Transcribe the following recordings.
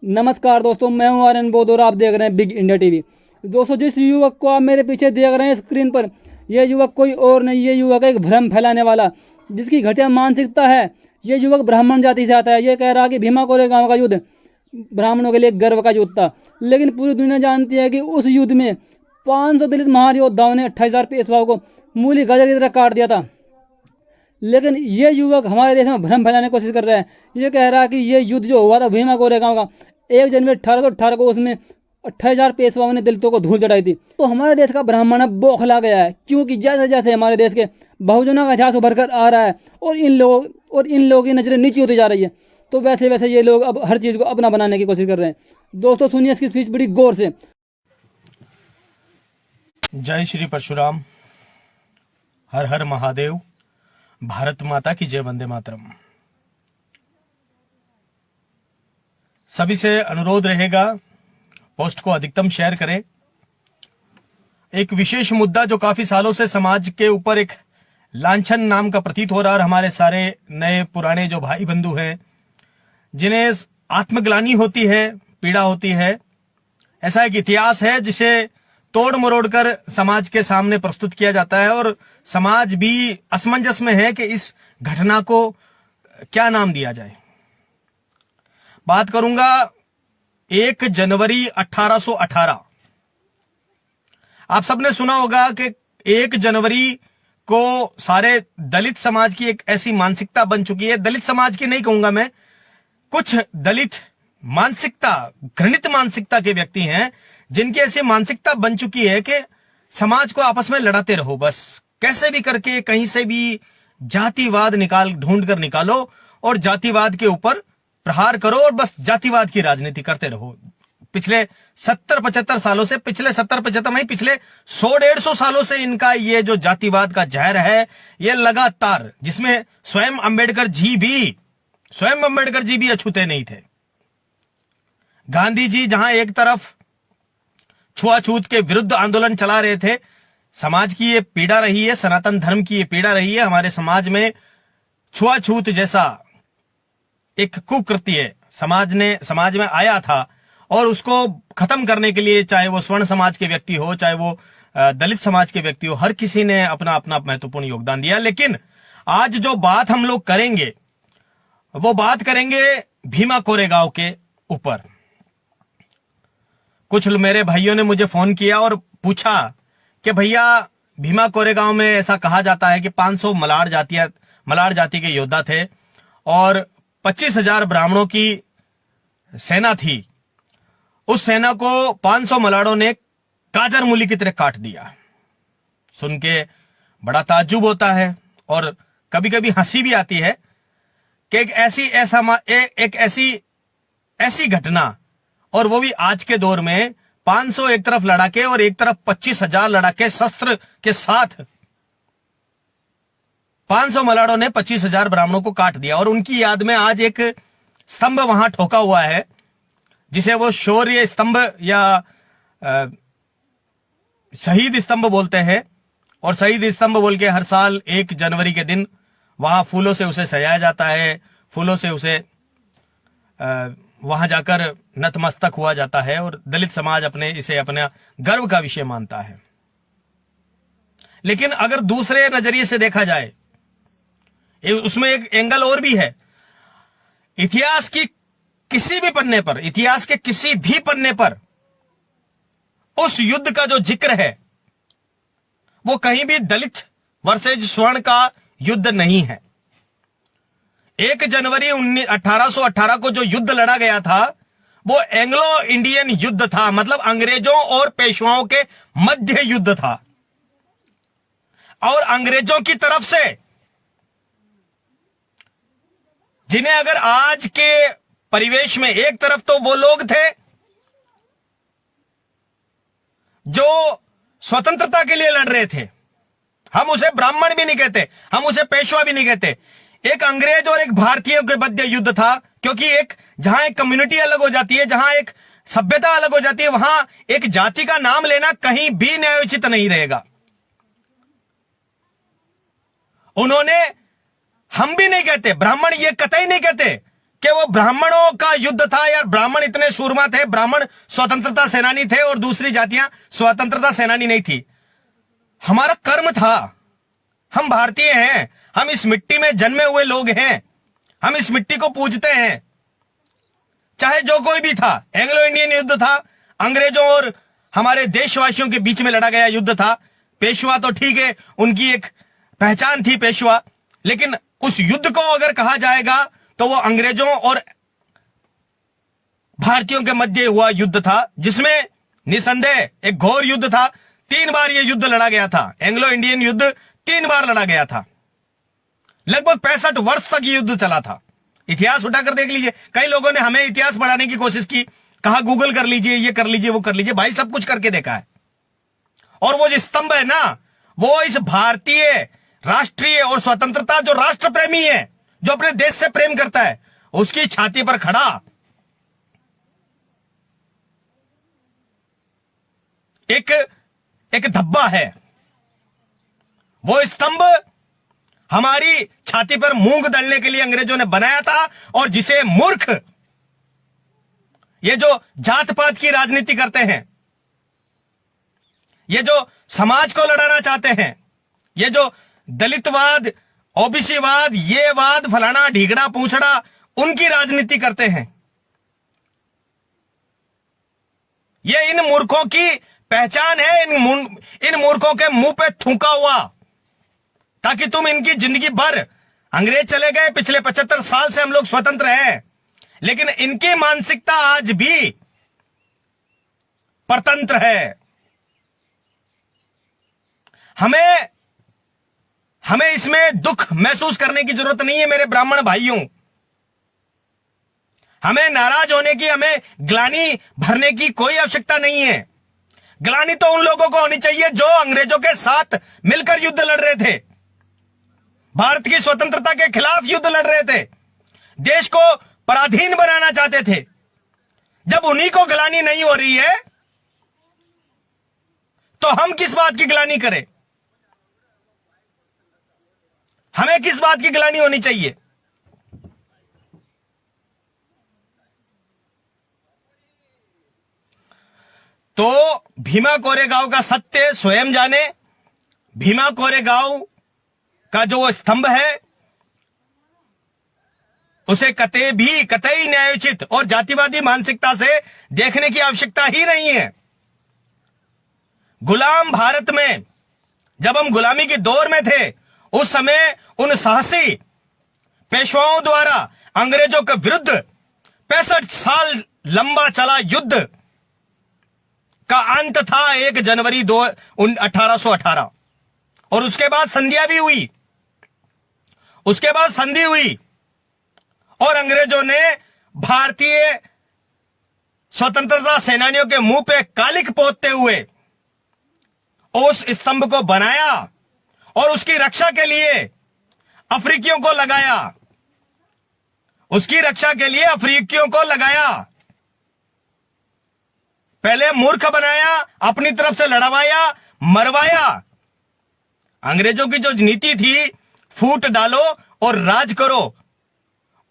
नमस्कार दोस्तों, मैं हूं आर्यन बोध और आप देख रहे हैं बिग इंडिया टीवी। दोस्तों, जिस युवक को आप मेरे पीछे देख रहे हैं स्क्रीन पर, यह युवक कोई और नहीं, ये युवक है एक भ्रम फैलाने वाला जिसकी घटिया मानसिकता है। ये युवक ब्राह्मण जाति से आता है। ये कह रहा कि भीमा कोरेगांव का युद्ध ब्राह्मणों के लिए गर्व का युद्ध था, लेकिन पूरी दुनिया जानती है कि उस युद्ध में 500 दलित महायोद्धाओं ने 28,000 पेशवाओं को मूली गाजर की तरह काट दिया था। लेकिन ये युवक हमारे देश में भ्रम फैलाने की कोशिश कर रहा है। ये कह रहा है कि ये युद्ध जो हुआ था भीमा कोरेगांव का 1 जनवरी 1818 को, उसमें 28,000 पेशवाओं ने दलितों को धूल चढ़ाई थी। तो हमारे देश का ब्राह्मण अब बौखला गया है, क्योंकि जैसे जैसे हमारे देश के बहुजनों का इतिहास उभर कर आ रहा है और इन लोगों की नजरें नीची होती जा रही है, तो वैसे वैसे ये लोग अब हर चीज़ को अपना बनाने की कोशिश कर रहे हैं। दोस्तों, सुनिए इसकी स्पीच बड़ी गौर से। जय श्री परशुराम, हर हर महादेव, भारत माता की जय, वंदे मातरम। सभी से अनुरोध रहेगा, पोस्ट को अधिकतम शेयर करें। एक विशेष मुद्दा जो काफी सालों से समाज के ऊपर एक लांछन नाम का प्रतीत हो रहा है, और हमारे सारे नए पुराने जो भाई बंधु हैं जिन्हें आत्मग्लानि होती है, पीड़ा होती है, ऐसा एक इतिहास है जिसे तोड़ मरोड़ कर समाज के सामने प्रस्तुत किया जाता है, और समाज भी असमंजस में है कि इस घटना को क्या नाम दिया जाए। बात करूंगा 1 जनवरी 1818। आप सबने सुना होगा कि 1 जनवरी को सारे दलित समाज की एक ऐसी मानसिकता बन चुकी है, दलित समाज की नहीं कहूंगा मैं, कुछ दलित मानसिकता, घृणित मानसिकता के व्यक्ति हैं जिनकी ऐसी मानसिकता बन चुकी है कि समाज को आपस में लड़ाते रहो, बस कैसे भी करके कहीं से भी जातिवाद ढूंढ कर निकालो और जातिवाद के ऊपर प्रहार करो और बस जातिवाद की राजनीति करते रहो। पिछले 70-75 सालों से, पिछले 70-75 नहीं, पिछले 100-150 सालों से इनका ये जो जातिवाद का जहर है, ये लगातार, जिसमें स्वयं अम्बेडकर जी भी अछूते नहीं थे। गांधी जी जहां एक तरफ छुआछूत के विरुद्ध आंदोलन चला रहे थे, समाज की ये पीड़ा रही है, सनातन धर्म की ये पीड़ा रही है। हमारे समाज में छुआछूत जैसा एक कुकृत्य समाज में आया था, और उसको खत्म करने के लिए, चाहे वो स्वर्ण समाज के व्यक्ति हो, चाहे वो दलित समाज के व्यक्ति हो, हर किसी ने अपना अपना महत्वपूर्ण योगदान दिया। लेकिन आज जो बात हम लोग करेंगे, वो बात करेंगे भीमा कोरेगांव के ऊपर। कुछ मेरे भाइयों ने मुझे फोन किया और पूछा कि भैया, भीमा कोरेगांव में ऐसा कहा जाता है कि 500 मलाड़ जाति के योद्धा थे और 25,000 ब्राह्मणों की सेना थी। उस सेना को 500 मलाड़ों ने गाजर मूली की तरह काट दिया। सुन के बड़ा ताज्जुब होता है और कभी कभी हंसी भी आती है कि एक ऐसी घटना, और वो भी आज के दौर में 500 एक तरफ लड़ाके और एक तरफ 25,000 लड़ाके शस्त्र के साथ 500 मलाड़ों ने 25,000 ब्राह्मणों को काट दिया। और उनकी याद में आज एक स्तंभ वहां ठोका हुआ है, जिसे वो शौर्य स्तंभ या शहीद स्तंभ बोलते हैं। और शहीद स्तंभ बोल के हर साल 1 जनवरी के दिन वहां फूलों से उसे सजाया जाता है, फूलों से उसे वहां जाकर नतमस्तक हुआ जाता है, और दलित समाज इसे अपना गर्व का विषय मानता है। लेकिन अगर दूसरे नजरिए से देखा जाए, उसमें एक एंगल और भी है। इतिहास के किसी भी पन्ने पर उस युद्ध का जो जिक्र है, वो कहीं भी दलित वर्सेज स्वर्ण का युद्ध नहीं है। 1 जनवरी 1818 को जो युद्ध लड़ा गया था, वो एंग्लो इंडियन युद्ध था, मतलब अंग्रेजों और पेशवाओं के मध्य युद्ध था। और अंग्रेजों की तरफ से, जिन्हें अगर आज के परिवेश में, एक तरफ तो वो लोग थे जो स्वतंत्रता के लिए लड़ रहे थे, हम उसे ब्राह्मण भी नहीं कहते, हम उसे पेशवा भी नहीं कहते। एक अंग्रेज और एक भारतीय के मध्य युद्ध था, क्योंकि जहां एक कम्युनिटी अलग हो जाती है, जहां एक सभ्यता अलग हो जाती है, वहां एक जाति का नाम लेना कहीं भी न्यायोचित नहीं रहेगा। उन्होंने, हम भी नहीं कहते, ब्राह्मण ये कतई नहीं कहते कि वो ब्राह्मणों का युद्ध था यार। ब्राह्मण इतने सूरमा थे, ब्राह्मण स्वतंत्रता सेनानी थे और दूसरी जातियां स्वतंत्रता सेनानी नहीं थी। हमारा कर्म था, हम भारतीय हैं, हम इस मिट्टी में जन्मे हुए लोग हैं, हम इस मिट्टी को पूजते हैं। चाहे जो कोई भी था, एंग्लो इंडियन युद्ध था, अंग्रेजों और हमारे देशवासियों के बीच में लड़ा गया युद्ध था। पेशवा तो ठीक है, उनकी एक पहचान थी पेशवा, लेकिन उस युद्ध को अगर कहा जाएगा तो वो अंग्रेजों और भारतीयों के मध्य हुआ युद्ध था, जिसमें निसंदेह एक घोर युद्ध था। 3 बार यह युद्ध लड़ा गया था, एंग्लो इंडियन युद्ध 3 बार लड़ा गया था। लगभग 65 वर्ष तक ये युद्ध चला था। इतिहास उठाकर देख लीजिए। कई लोगों ने हमें इतिहास पढ़ाने की कोशिश की, कहा गूगल कर लीजिए, ये कर लीजिए, वो कर लीजिए। भाई सब कुछ करके देखा है। और वो जो स्तंभ है ना, वो इस भारतीय राष्ट्रीय और स्वतंत्रता, जो राष्ट्र प्रेमी है, जो अपने देश से प्रेम करता है, उसकी छाती पर खड़ा एक धब्बा है। वो स्तंभ हमारी छाती पर मूंग दलने के लिए अंग्रेजों ने बनाया था, और जिसे मूर्ख, ये जो जात पात की राजनीति करते हैं, ये जो समाज को लड़ाना चाहते हैं, ये जो दलितवाद, ओबीसीवाद, ये वाद, फलाना ढीगड़ा पूछड़ा, उनकी राजनीति करते हैं, ये इन मूर्खों की पहचान है। इन मूर्खों के मुंह पे थूका हुआ, ताकि तुम इनकी जिंदगी भर, अंग्रेज चले गए, पिछले 75 साल से हम लोग स्वतंत्र हैं, लेकिन इनकी मानसिकता आज भी परतंत्र है। हमें इसमें दुख महसूस करने की जरूरत नहीं है मेरे ब्राह्मण भाइयों। हमें नाराज होने की, हमें ग्लानि भरने की कोई आवश्यकता नहीं है। ग्लानि तो उन लोगों को होनी चाहिए जो अंग्रेजों के साथ मिलकर युद्ध लड़ रहे थे, भारत की स्वतंत्रता के खिलाफ युद्ध लड़ रहे थे, देश को पराधीन बनाना चाहते थे। जब उन्हीं को ग्लानि नहीं हो रही है, तो हम किस बात की ग्लानि करें? हमें किस बात की ग्लानि होनी चाहिए? तो भीमा कोरेगांव का सत्य स्वयं जाने। भीमा कोरेगांव का जो स्तंभ है, उसे कतई न्यायोचित और जातिवादी मानसिकता से देखने की आवश्यकता ही नहीं है। गुलाम भारत में, जब हम गुलामी के दौर में थे, उस समय उन साहसी पेशवाओं द्वारा अंग्रेजों के विरुद्ध 65 साल लंबा चला युद्ध का अंत था 1 जनवरी 1818, और उसके बाद संधियां भी हुई, उसके बाद संधि हुई, और अंग्रेजों ने भारतीय स्वतंत्रता सेनानियों के मुंह पे कालिक पोतते हुए उस स्तंभ को बनाया, और उसकी रक्षा के लिए अफ्रीकियों को लगाया, उसकी रक्षा के लिए अफ्रीकियों को लगाया। पहले मूर्ख बनाया, अपनी तरफ से लड़वाया, मरवाया। अंग्रेजों की जो नीति थी, फूट डालो और राज करो,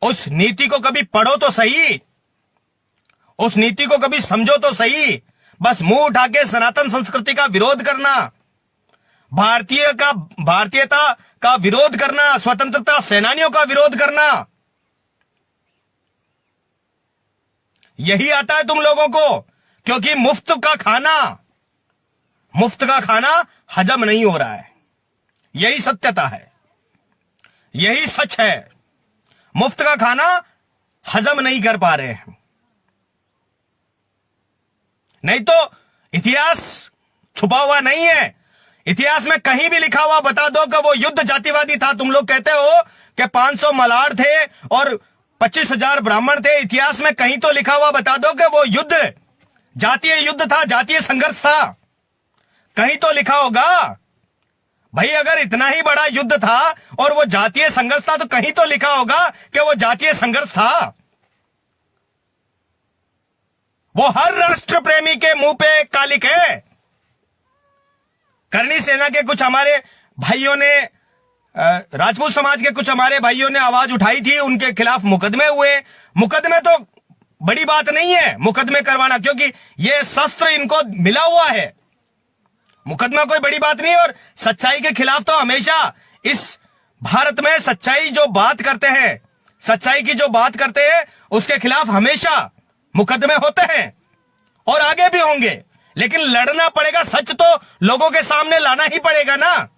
उस नीति को कभी पढ़ो तो सही, उस नीति को कभी समझो तो सही। बस मुंह उठा के सनातन संस्कृति का विरोध करना, भारतीयता का विरोध करना, स्वतंत्रता सेनानियों का विरोध करना, यही आता है तुम लोगों को। क्योंकि मुफ्त का खाना हजम नहीं हो रहा है। यही सत्यता है, यही सच है। मुफ्त का खाना हजम नहीं कर पा रहे हैं। नहीं तो इतिहास छुपा हुआ नहीं है। इतिहास में कहीं भी लिखा हुआ बता दो कि वो युद्ध जातिवादी था। तुम लोग कहते हो कि 500 मलाड़ थे और 25,000 ब्राह्मण थे। इतिहास में कहीं तो लिखा हुआ बता दो कि वो युद्ध जातीय युद्ध था, जातीय संघर्ष था। कहीं तो लिखा होगा भाई। अगर इतना ही बड़ा युद्ध था और वो जातीय संघर्ष था, तो कहीं तो लिखा होगा कि वो जातीय संघर्ष था। वो हर राष्ट्र प्रेमी के मुंह पे एक कालिक है। करणी सेना के कुछ हमारे भाइयों ने राजपूत समाज के कुछ हमारे भाइयों ने आवाज उठाई थी, उनके खिलाफ मुकदमे हुए। मुकदमे तो बड़ी बात नहीं है मुकदमे करवाना, क्योंकि ये शस्त्र इनको मिला हुआ है। मुकदमा कोई बड़ी बात नहीं। और सच्चाई के खिलाफ तो हमेशा इस भारत में सच्चाई जो बात करते हैं, सच्चाई की जो बात करते हैं, उसके खिलाफ हमेशा मुकदमे होते हैं और आगे भी होंगे। लेकिन लड़ना पड़ेगा, सच तो लोगों के सामने लाना ही पड़ेगा ना।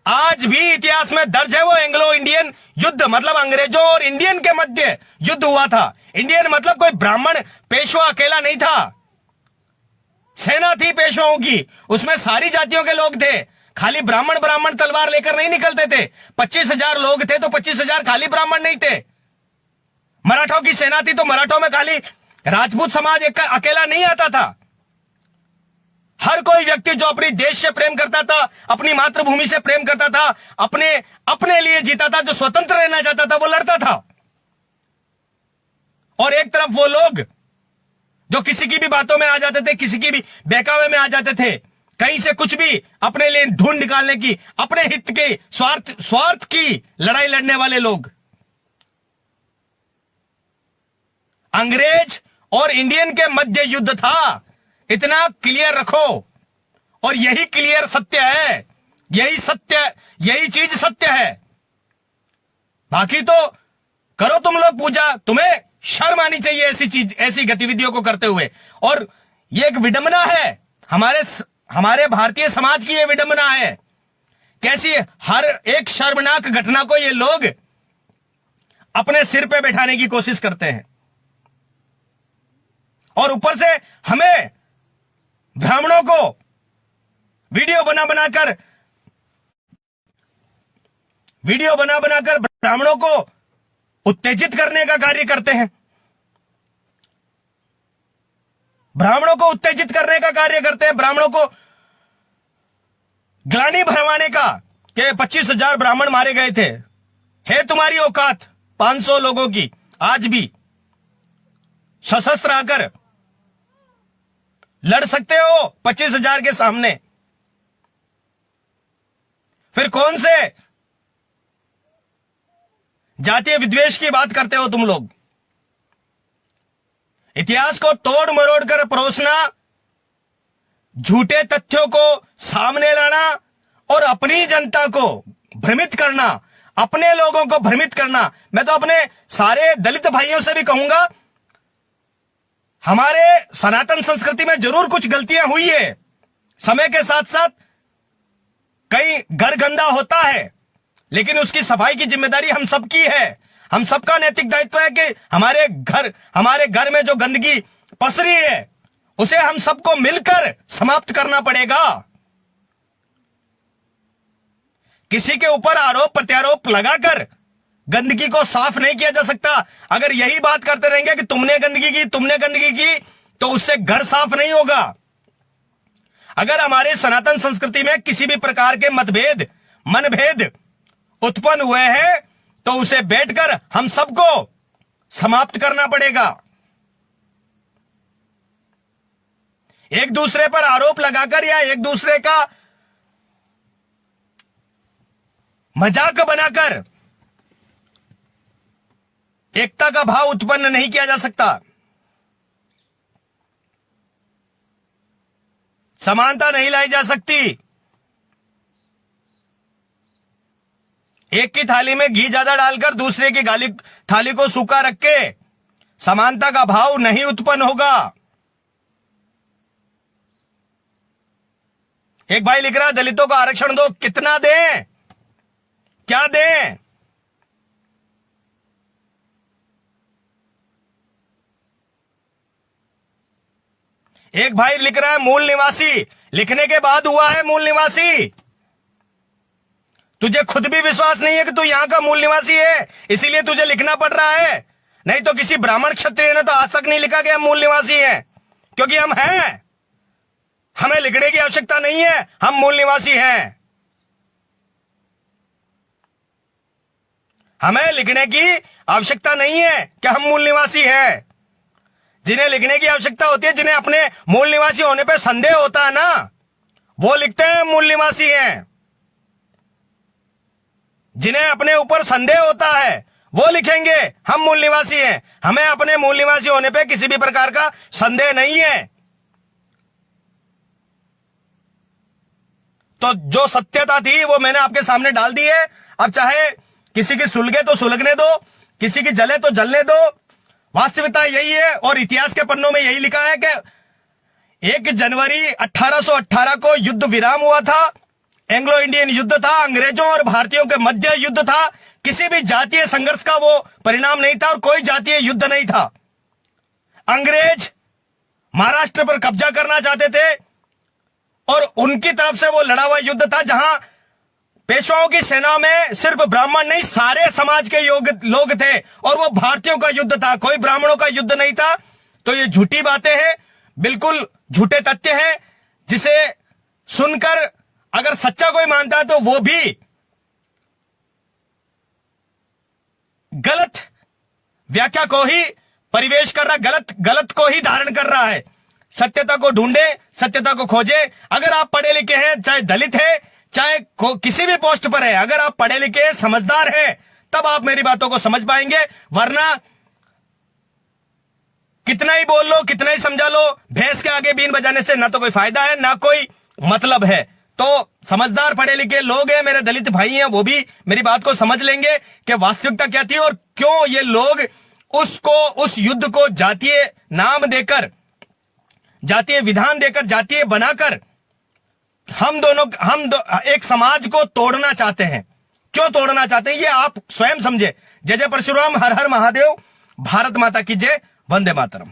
आज भी इतिहास में दर्ज है वो एंग्लो इंडियन युद्ध, मतलब अंग्रेजों और इंडियन के मध्य युद्ध हुआ था। इंडियन मतलब कोई ब्राह्मण पेशवा अकेला नहीं था, सेना थी पेशवाओं की, उसमें सारी जातियों के लोग थे। खाली ब्राह्मण तलवार लेकर नहीं निकलते थे। 25,000 लोग थे तो 25,000 खाली ब्राह्मण नहीं थे। मराठों की सेना थी तो मराठों में खाली राजपूत समाज एक अकेला नहीं आता था। हर कोई व्यक्ति जो अपनी देश से प्रेम करता था, अपनी मातृभूमि से प्रेम करता था, अपने लिए जीता था, जो स्वतंत्र रहना चाहता था, वो लड़ता था। और एक तरफ वो लोग जो किसी की भी बातों में आ जाते थे, किसी की भी बहकावे में आ जाते थे, कहीं से कुछ भी अपने लिए ढूंढ निकालने की, अपने हित के स्वार्थ की लड़ाई लड़ने वाले लोग। अंग्रेज और इंडियन के मध्य युद्ध था, इतना क्लियर रखो। और यही क्लियर सत्य है, यही चीज सत्य है। बाकी तो करो तुम लोग पूजा, तुम्हें शर्म आनी चाहिए ऐसी गतिविधियों को करते हुए। और ये एक विडंबना है, हमारे भारतीय समाज की ये विडंबना है। कैसी हर एक शर्मनाक घटना को ये लोग अपने सिर पे बैठाने की कोशिश करते हैं। और ऊपर से हमें ब्राह्मणों को वीडियो बना बनाकर ब्राह्मणों को उत्तेजित करने का कार्य करते हैं। ब्राह्मणों को उत्तेजित करने का कार्य करते हैं, ब्राह्मणों को ग्लानि भरवाने का कि 25,000 ब्राह्मण मारे गए थे। है तुम्हारी औकात 500 लोगों की आज भी सशस्त्र आकर लड़ सकते हो 25,000 के सामने? फिर कौन से जातीय विद्वेष की बात करते हो तुम लोग? इतिहास को तोड़ मरोड़ कर परोसना, झूठे तथ्यों को सामने लाना और अपनी जनता को भ्रमित करना, अपने लोगों को भ्रमित करना। मैं तो अपने सारे दलित भाइयों से भी कहूंगा, हमारे सनातन संस्कृति में जरूर कुछ गलतियां हुई है। समय के साथ साथ कई घर गंदा होता है, लेकिन उसकी सफाई की जिम्मेदारी हम सबकी है। हम सबका नैतिक दायित्व है कि हमारे घर में जो गंदगी पसरी है उसे हम सबको मिलकर समाप्त करना पड़ेगा। किसी के ऊपर आरोप प्रत्यारोप लगाकर गंदगी को साफ नहीं किया जा सकता। अगर यही बात करते रहेंगे कि तुमने गंदगी की, तो उससे घर साफ नहीं होगा। अगर हमारे सनातन संस्कृति में किसी भी प्रकार के मनभेद उत्पन्न हुए हैं तो उसे बैठकर हम सबको समाप्त करना पड़ेगा। एक दूसरे पर आरोप लगाकर या एक दूसरे का मजाक बनाकर एकता का भाव उत्पन्न नहीं किया जा सकता। समानता नहीं लाई जा सकती। एक की थाली में घी ज्यादा डालकर दूसरे की थाली को सूखा रख के समानता का भाव नहीं उत्पन्न होगा। एक भाई लिख रहा है दलितों को आरक्षण दो, कितना दें, क्या दें? एक भाई लिख रहा है मूल निवासी, लिखने के बाद हुआ है मूल निवासी। तुझे खुद भी विश्वास नहीं है कि तू यहां का मूल निवासी है, इसीलिए तुझे लिखना पड़ रहा है। नहीं तो किसी ब्राह्मण क्षत्रिय ने तो आज तक नहीं लिखा कि हम मूल निवासी हैं, क्योंकि हम हैं। हमें लिखने की आवश्यकता नहीं है, हम मूल निवासी हैं। हमें लिखने की आवश्यकता नहीं है कि हम मूल निवासी हैं। जिन्हें लिखने की आवश्यकता होती है, जिन्हें अपने मूल निवासी होने पे संदेह होता है ना, वो लिखते हैं मूल निवासी हैं। जिन्हें अपने ऊपर संदेह होता है वो लिखेंगे हम मूल निवासी हैं, हमें अपने मूल निवासी होने पे किसी भी प्रकार का संदेह नहीं है। तो जो सत्यता थी वो मैंने आपके सामने डाल दी है। अब चाहे किसी की सुलगे तो सुलगने दो, किसी की जले तो जलने दो। वास्तविकता यही है और इतिहास के पन्नों में यही लिखा है कि 1 जनवरी 1818 को युद्ध विराम हुआ था। एंग्लो इंडियन युद्ध था, अंग्रेजों और भारतीयों के मध्य युद्ध था। किसी भी जातीय संघर्ष का वो परिणाम नहीं था और कोई जातीय युद्ध नहीं था। अंग्रेज महाराष्ट्र पर कब्जा करना चाहते थे और उनकी तरफ से वो लड़ा हुआ युद्ध था, जहां पेशवाओं की सेना में सिर्फ ब्राह्मण नहीं सारे समाज के लोग थे और वो भारतीयों का युद्ध था, कोई ब्राह्मणों का युद्ध नहीं था। तो ये झूठी बातें हैं, बिल्कुल झूठे तथ्य हैं, जिसे सुनकर अगर सच्चा कोई मानता है तो वो भी गलत व्याख्या को ही परिवेश कर रहा, गलत को ही धारण कर रहा है। सत्यता को ढूंढे, सत्यता को खोजे। अगर आप पढ़े लिखे हैं, चाहे दलित है, चाहे किसी भी पोस्ट पर है, अगर आप पढ़े लिखे समझदार हैं, तब आप मेरी बातों को समझ पाएंगे। वरना कितना ही बोल लो, कितना ही समझा लो, भैंस के आगे बीन बजाने से ना तो कोई फायदा है ना कोई मतलब है। तो समझदार पढ़े लिखे लोग हैं, मेरे दलित भाई हैं, वो भी मेरी बात को समझ लेंगे कि वास्तविकता क्या थी और क्यों ये लोग उस युद्ध को जातीय नाम देकर, जातीय विधान देकर, जातीय बनाकर हम एक समाज को तोड़ना चाहते हैं। क्यों तोड़ना चाहते हैं ये आप स्वयं समझे। जय जय परशुराम, हर हर महादेव, भारत माता की जय, वंदे मातरम।